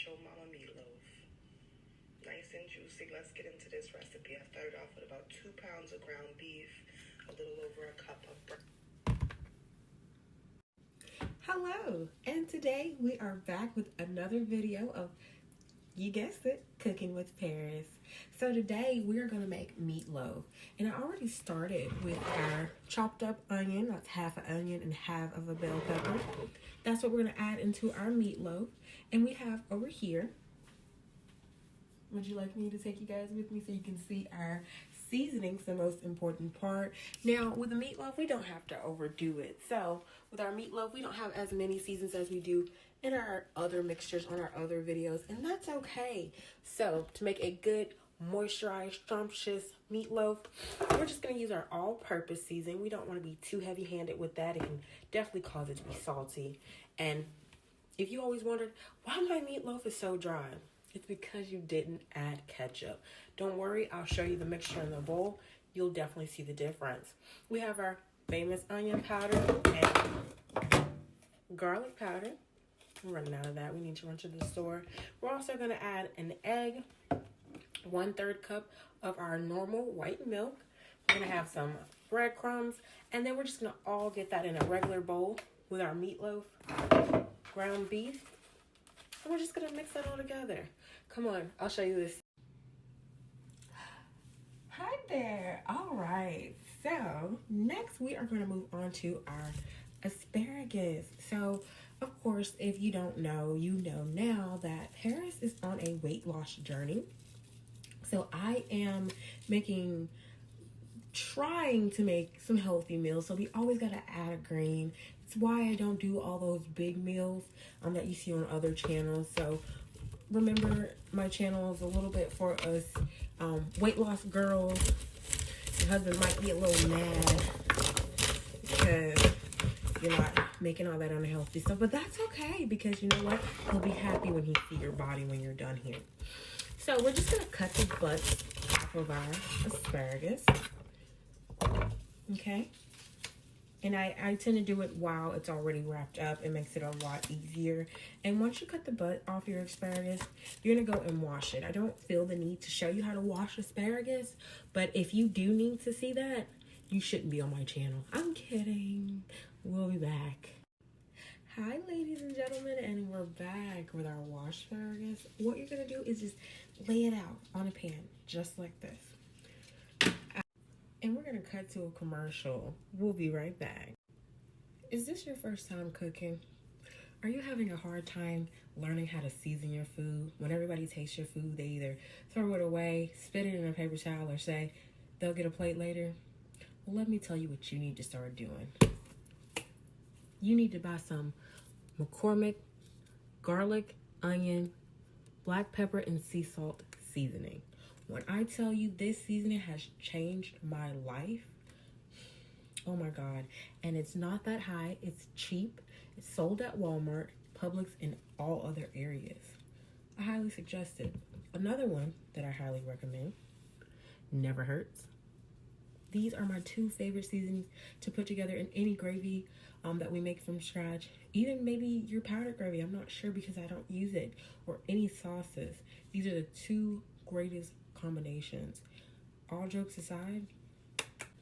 Your mama meatloaf. Nice and juicy. Let's get into this recipe. I started off with about 2 pounds of ground beef, a little over a cup of bread. Hello, and today we are back with another video of, you guessed it, Cooking with Paris. So today we are going to make meatloaf, and I already started with our chopped up onion. That's half an onion and half of a bell pepper. That's what we're going to add into our meatloaf. And we have over here, would you like me to take you guys with me so you can see our seasonings, the most important part? Now, with the meatloaf, we don't have to overdo it. So, with our meatloaf, we don't have as many seasons as we do in our other mixtures on our other videos, and that's okay. So, to make a good, moisturized, scrumptious meatloaf, we're just going to use our all-purpose seasoning. We don't want to be too heavy-handed with that. It can definitely cause it to be salty. And if you always wondered why my meatloaf is so dry, it's because you didn't add ketchup. Don't worry, I'll show you the mixture in the bowl. You'll definitely see the difference. We have our famous onion powder and garlic powder. We're running out of that. We need to run to the store. We're also going to add an egg, 1/3 cup of our normal white milk. We're going to have some breadcrumbs, and then we're just going to all get that in a regular bowl with our meatloaf, ground beef, and we're just going to mix that all together. Come on, I'll show you this. Hi there. All right. So next we are going to move on to our asparagus. So of course, if you don't know, you know now that Paris is on a weight loss journey. So I am trying to make some healthy meals. So we always got to add a grain. It's why I don't do all those big meals that you see on other channels. So remember, my channel is a little bit for us weight loss girls. Your husband might be a little mad because you're not making all that unhealthy stuff, but that's okay, because you know what? He'll be happy when he sees your body when you're done here. So we're just gonna cut the butts off of our asparagus. Okay. And I tend to do it while it's already wrapped up. It makes it a lot easier. And once you cut the butt off your asparagus, you're going to go and wash it. I don't feel the need to show you how to wash asparagus, but if you do need to see that, you shouldn't be on my channel. I'm kidding. We'll be back. Hi, ladies and gentlemen, and we're back with our washed asparagus. What you're going to do is just lay it out on a pan, just like this. And we're going to cut to a commercial. We'll be right back. Is this your first time cooking? Are you having a hard time learning how to season your food? When everybody tastes your food, they either throw it away, spit it in a paper towel, or say they'll get a plate later. Well, let me tell you what you need to start doing. You need to buy some McCormick garlic, onion, black pepper, and sea salt seasoning. When I tell you this seasoning has changed my life, oh my God. And it's not that high. It's cheap. It's sold at Walmart, Publix, and all other areas. I highly suggest it. Another one that I highly recommend, Never Hurts. These are my 2 favorite seasonings to put together in any gravy that we make from scratch. Even maybe your powdered gravy. I'm not sure because I don't use it. Or any sauces. These are the 2 greatest combinations. All jokes aside,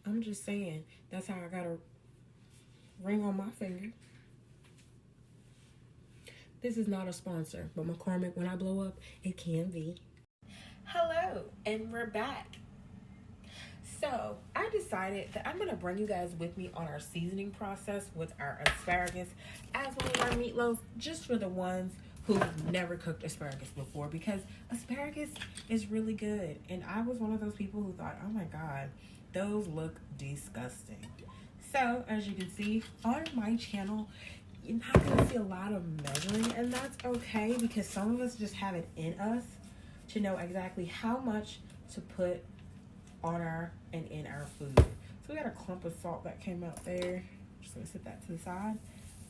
I'm just saying that's how I got a ring on my finger. This is not a sponsor, but McCormick, when I blow up, it can be. Hello, and we're back. So I decided that I'm going to bring you guys with me on our seasoning process with our asparagus as well as our meatloaf, just for the ones who've never cooked asparagus before, because asparagus is really good. And I was one of those people who thought, oh my God, those look disgusting. So as you can see on my channel, you're not going to see a lot of measuring, and that's okay, because some of us just have it in us to know exactly how much to put on in our food. So we got a clump of salt that came out there. Just going to set that to the side.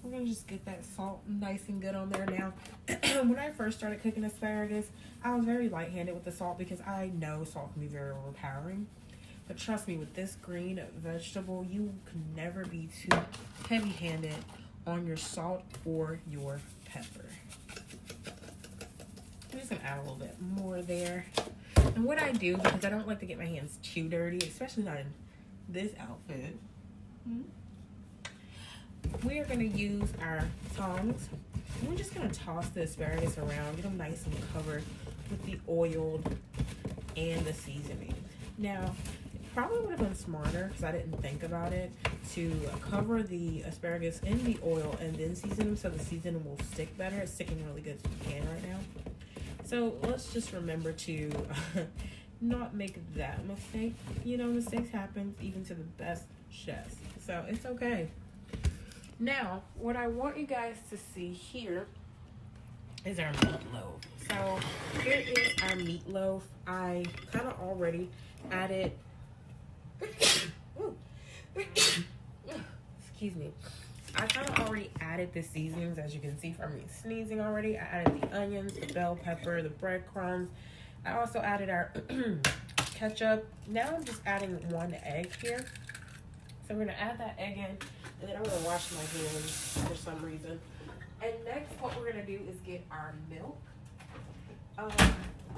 We're going to just get that salt nice and good on there now. When I first started cooking asparagus, I was very light-handed with the salt because I know salt can be very overpowering. But trust me, with this green vegetable, you can never be too heavy-handed on your salt or your pepper. just gonna add a little bit more there. And what I do, because I don't like to get my hands too dirty, especially not in this outfit, we are gonna use our tongs. We're just gonna toss the asparagus around, get them nice and covered with the oil and the seasoning. Now, it probably would have been smarter, because I didn't think about it, to cover the asparagus in the oil and then season them so the seasoning will stick better. It's sticking really good as you can right now. So let's just remember to not make that mistake. You know, mistakes happen even to the best chefs. So it's okay. Now, what I want you guys to see here is our meatloaf. So here is our meatloaf. I kind of already added, excuse me. I kind of already added the seasonings, as you can see from me sneezing already. I added the onions, the bell pepper, the breadcrumbs. I also added our ketchup. Now I'm just adding 1 egg here. So we're gonna add that egg in, and then I'm gonna wash my hands for some reason. And next, what we're gonna do is get our milk.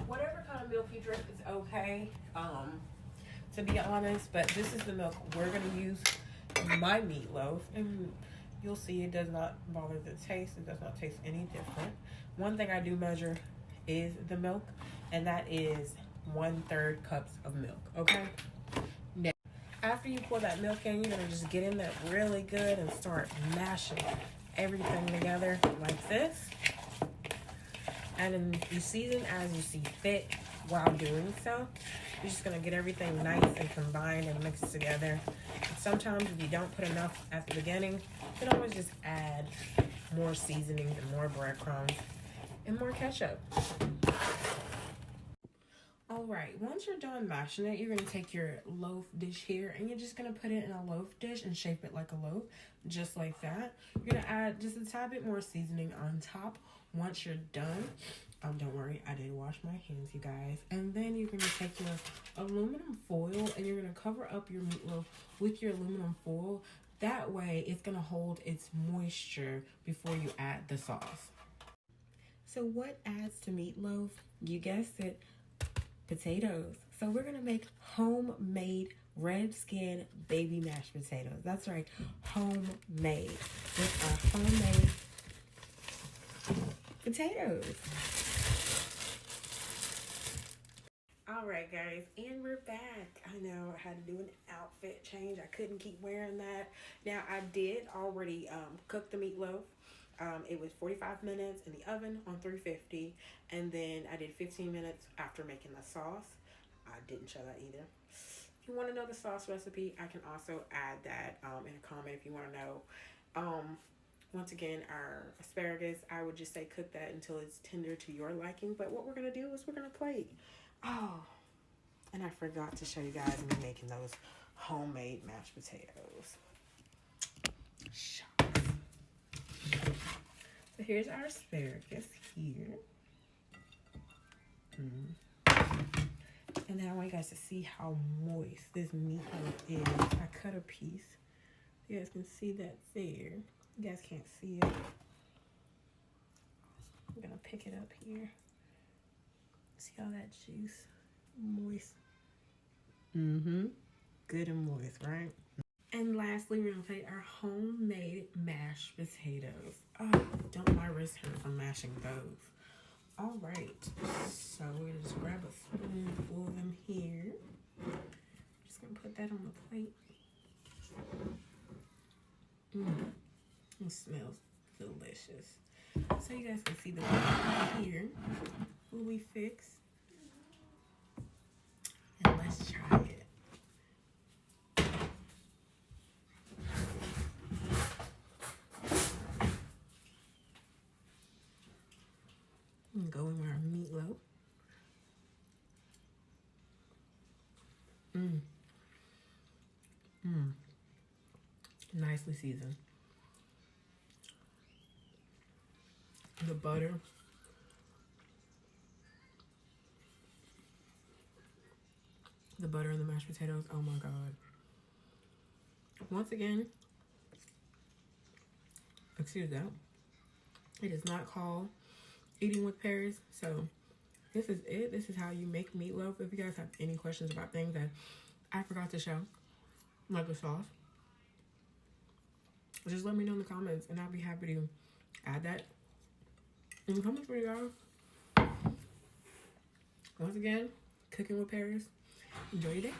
Whatever kind of milk you drink is okay, to be honest, but this is the milk we're gonna use in my meatloaf, and you'll see it does not bother the taste. It does not taste any different. One thing I do measure is the milk, and that is 1/3 cups of milk, okay? Now, after you pour that milk in, you're gonna just get in there really good and start mashing everything together like this. And then you season as you see fit while doing so. You're just gonna get everything nice and combined and mixed together. And sometimes if you don't put enough at the beginning, you can always just add more seasonings and more breadcrumbs and more ketchup. All right, once you're done mashing it, you're gonna take your loaf dish here and you're just gonna put it in a loaf dish and shape it like a loaf, just like that. You're gonna add just a tad bit more seasoning on top. Once you're done, don't worry, I did wash my hands, you guys. And then you're gonna take your aluminum foil and you're gonna cover up your meatloaf with your aluminum foil. That way, it's gonna hold its moisture before you add the sauce. So what adds to meatloaf? You guessed it, potatoes. So we're gonna make homemade red skin baby mashed potatoes. That's right, homemade, with our homemade potatoes. All right, guys, and we're back. I know I had to do an outfit change. I couldn't keep wearing that. Now, I did already cook the meatloaf. It was 45 minutes in the oven on 350, and then I did 15 minutes after making the sauce. I didn't show that either. If you want to know the sauce recipe, I can also add that in a comment if you want to know. Once again, our asparagus, I would just say cook that until it's tender to your liking. But what we're going to do is we're going to plate. Oh, and I forgot to show you guys me making those homemade mashed potatoes. Shucks. So here's our asparagus here. And then I want you guys to see how moist this meatloaf is. I cut a piece. You guys can see that there. You guys can't see it. I'm gonna pick it up here. See all that juice? Moist. Good and moist, right? And lastly, we're gonna plate our homemade mashed potatoes. Oh, don't my wrist hurt from mashing those. All right, so we're gonna just grab a spoonful of them here. Just gonna put that on the plate. It smells delicious. So you guys can see the one here. Fully fixed. And let's try it. And go in our meatloaf. Nicely seasoned. The butter. The butter and the mashed potatoes. Oh my God. Once again, excuse that. It is not called Eating with Paris. So this is it. This is how you make meatloaf. If you guys have any questions about things that I forgot to show, like the sauce, just let me know in the comments and I'll be happy to add that in the comments for you guys. Once again, cooking with Paris. Enjoy your day.